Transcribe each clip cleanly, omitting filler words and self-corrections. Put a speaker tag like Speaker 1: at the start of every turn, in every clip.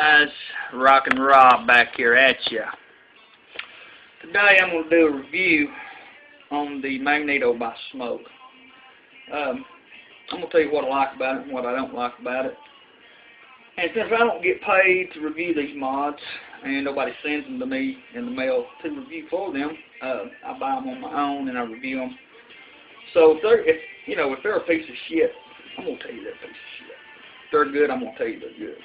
Speaker 1: Guys, Rockin' Rob back here at ya. Today I'm going to do a review on the Magneto by Smoke. I'm going to tell you what I like about it and what I don't like about it. And since I don't get paid to review these mods, and nobody sends them to me in the mail to review for them, I buy them on my own and I review them. So if they're a piece of shit, I'm going to tell you they're a piece of shit. If they're good, I'm going to tell you they're good.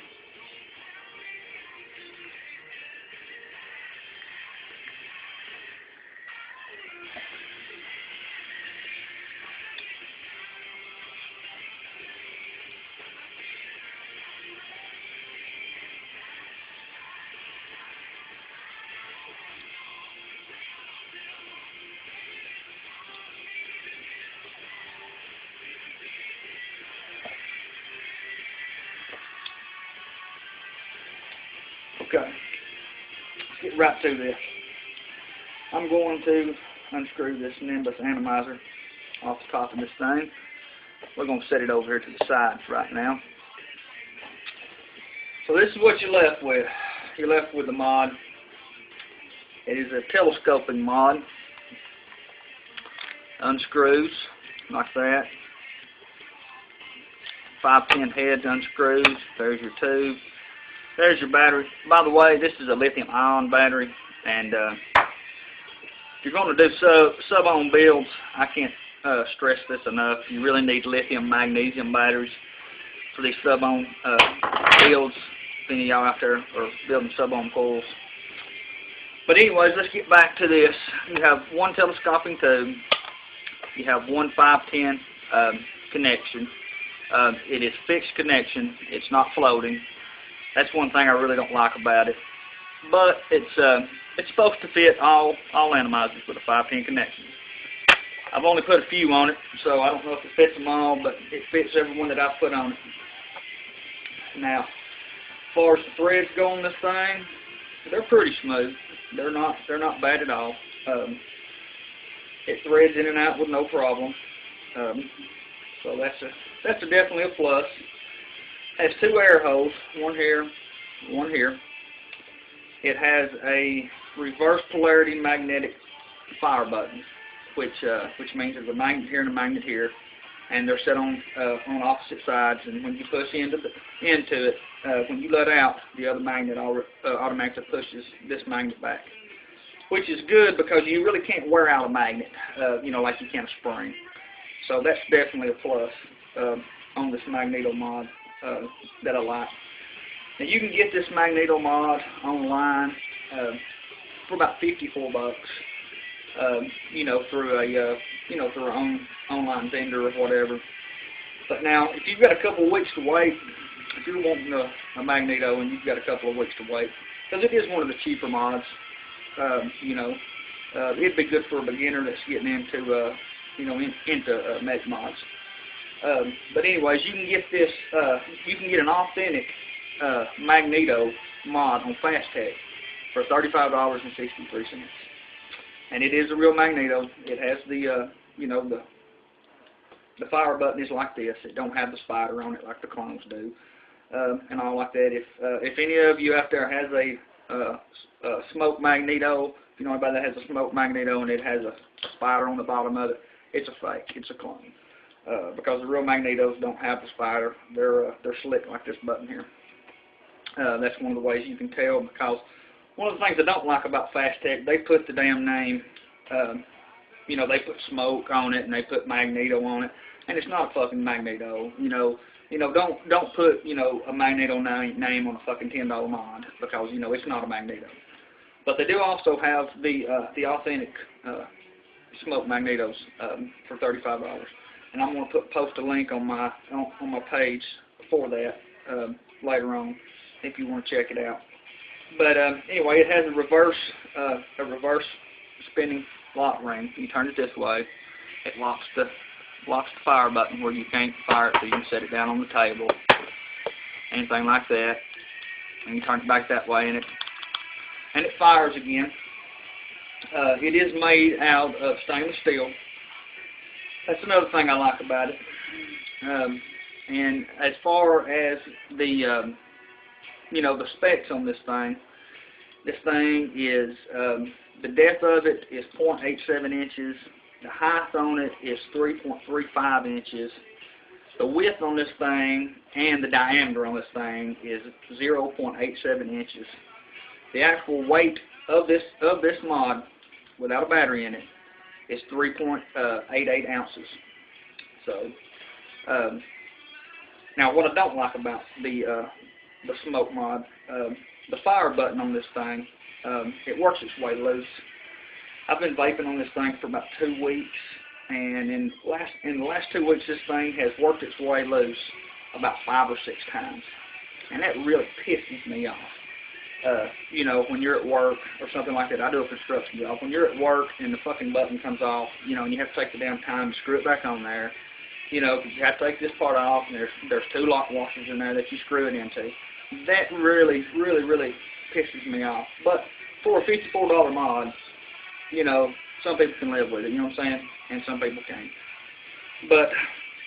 Speaker 1: Okay, let's get right to this. I'm going to unscrew this Nimbus atomizer off the top of this thing. We're going to set it over here to the sides right now. So this is what you're left with. You're left with the mod. It is a telescoping mod. Unscrews like that. 5-pin heads unscrews. There's your tube. There's your battery. By the way, this is a lithium-ion battery, and if you're going to do sub-ohm builds, I can't stress this enough. You really need lithium-magnesium batteries for these sub-ohm builds. If any of y'all out there are building sub-ohm coils. But anyways, let's get back to this. You have one telescoping tube. You have one 510 connection. It is fixed connection. It's not floating. That's one thing I really don't like about it. But it's supposed to fit all atomizers with a 5-pin connection. I've only put a few on it, so I don't know if it fits them all, but it fits every one that I've put on it. Now, as far as the threads go on this thing, they're pretty smooth. They're not bad at all. It threads in and out with no problem. So that's definitely a plus. It has two air holes, one here, one here. It has a reverse polarity magnetic fire button, which means there's a magnet here and a magnet here, and they're set on opposite sides. And when you push into it, when you let out, the other magnet automatically pushes this magnet back, which is good because you really can't wear out a magnet, like you can a spring. So that's definitely a plus on this Magneto mod. That I like. Now you can get this Magneto mod online for about $54, through through an online vendor or whatever. But now, if you've got a couple of weeks to wait, if you're wanting a Magneto and you've got a couple of weeks to wait, because it is one of the cheaper mods, it'd be good for a beginner that's getting into into mech mods. But anyways, you can get this. You can get an authentic Magneto mod on FastTech for $35.63, and it is a real Magneto. It has the the fire button is like this. It don't have the spider on it like the clones do, and all like that. If any of you out there has a smoke Magneto, if you know anybody that has a smoke Magneto and it has a spider on the bottom of it, it's a fake. It's a clone. Because the real Magnetos don't have the spider. They're slick like this button here. That's one of the ways you can tell, because one of the things I don't like about FastTech, they put the damn name, they put smoke on it and they put Magneto on it, and it's not a fucking Magneto. Don't put a Magneto name on a fucking $10 mod, because it's not a Magneto. But they do also have the authentic smoke Magnetos for $35. And I'm going to post a link on my page for that later on if you want to check it out. But anyway, it has a reverse spinning lock ring. You turn it this way, it locks the fire button where you can't fire it, so you can set it down on the table, anything like that. And you turn it back that way, and it fires again. It is made out of stainless steel. That's another thing I like about it. And as far as the you know, the specs on this thing. This thing is, the depth of it is 0.87 inches. The height on it is 3.35 inches. The width on this thing and the diameter on this thing is 0.87 inches. The actual weight of this mod, without a battery in it, is 3.88 ounces. So, now what I don't like about the smoke mod, the fire button on this thing, it works its way loose. I've been vaping on this thing for about 2 weeks, and in the last 2 weeks, this thing has worked its way loose about 5 or 6 times, and that really pisses me off. You know, when you're at work or something like that, I do a construction job. When you're at work and the fucking button comes off, you know, and you have to take the damn time to screw it back on there, you know, because you have to take this part off, and there's 2 lock washers in there that you screw it into. That really pisses me off. But for a $54 mod, you know, some people can live with it, you know what I'm saying? And some people can't. But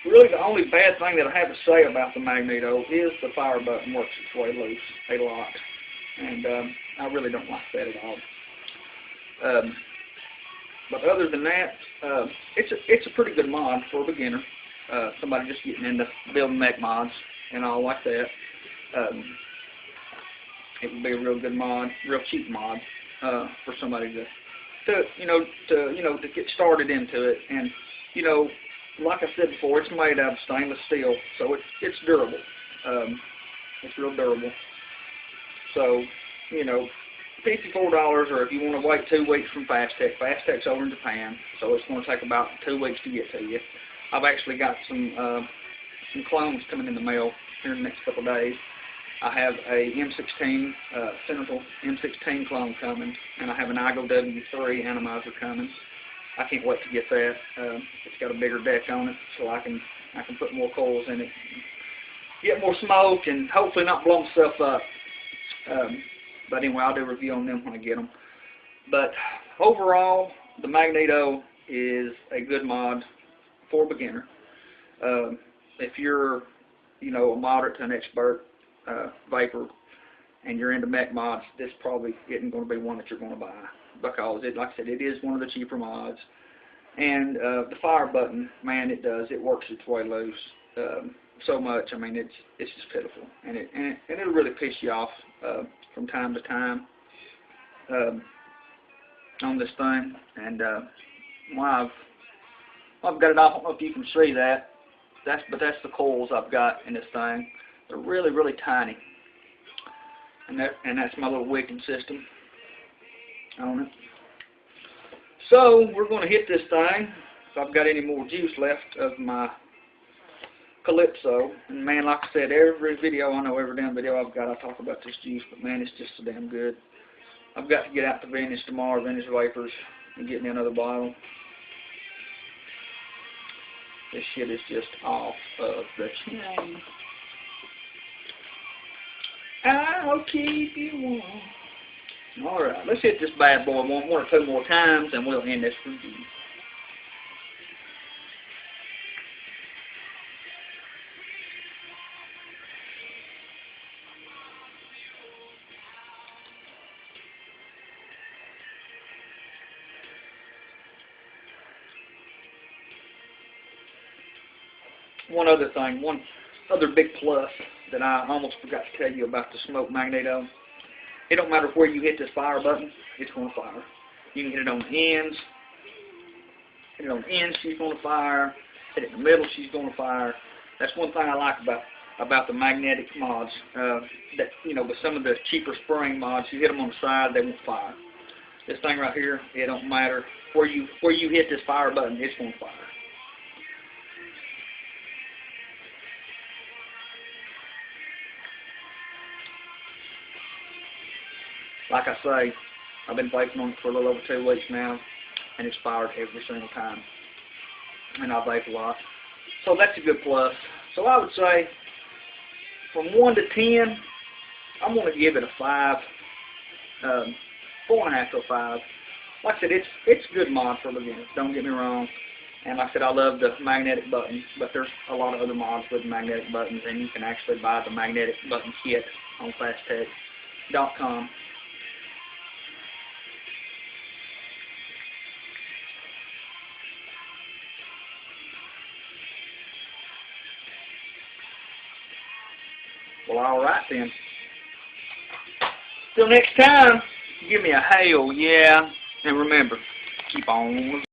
Speaker 1: really the only bad thing that I have to say about the Magneto is the fire button works its way loose a lot. And I really don't like that at all. But other than that, it's a pretty good mod for a beginner. Somebody just getting into building mech mods and all like that. It would be a real good mod, real cheap mod for somebody to get started into it. And you know, like I said before, it's made out of stainless steel, so it's durable. It's real durable. So, you know, $54, or if you want to wait 2 weeks from Fastech. Fastech's over in Japan, so it's going to take about 2 weeks to get to you. I've actually got some clones coming in the mail here in the next couple of days. I have a M16, Sentinel M16 clone coming, and I have an IGO W3 atomizer coming. I can't wait to get that. It's got a bigger deck on it, so I can put more coils in it, get more smoke, and hopefully not blow myself up. But anyway, I'll do a review on them when I get them. But overall, the Magneto is a good mod for a beginner. If you're, you know, a moderate to an expert vapor and you're into mech mods, this probably isn't going to be one that you're going to buy, because it, like I said, it is one of the cheaper mods. And the fire button, man, it works its way loose so much. I mean, it's just pitiful, and it'll really piss you off from time to time on this thing. And well, I've got it off. I don't know if you can see that. But that's the coils I've got in this thing. They're really tiny, and that's my little wicking system on it. So we're going to hit this thing. If I've got any more juice left of my Calypso, and man, like I said, every video, I know every damn video I've got, I talk about this juice, but man, it's just so damn good. I've got to get out to Vintage tomorrow, Vintage Vapors, and get me another bottle. This shit is just off of the chain. I'll keep you warm. Alright, let's hit this bad boy one or two more times, and we'll end this review. One other thing, one other big plus that I almost forgot to tell you about the Smoke Magneto. It don't matter where you hit this fire button, it's going to fire. You can hit it on the ends. Hit it on the ends, she's going to fire. Hit it in the middle, she's going to fire. That's one thing I like about the magnetic mods. That, you know, with some of the cheaper spring mods, you hit them on the side, they won't fire. This thing right here, it don't matter where you hit this fire button, it's going to fire. Like I say, I've been vaping on it for a little over 2 weeks now, and it's fired every single time. And I vape a lot. So that's a good plus. So I would say, from 1 to 10, I'm going to give it a 5. 4.5 to a 5. Like I said, it's a good mod for beginners. Don't get me wrong. And like I said, I love the magnetic buttons, but there's a lot of other mods with magnetic buttons, and you can actually buy the magnetic button kit on fasttech.com. Well, alright then. Till next time, give me a hail, yeah. And remember, keep on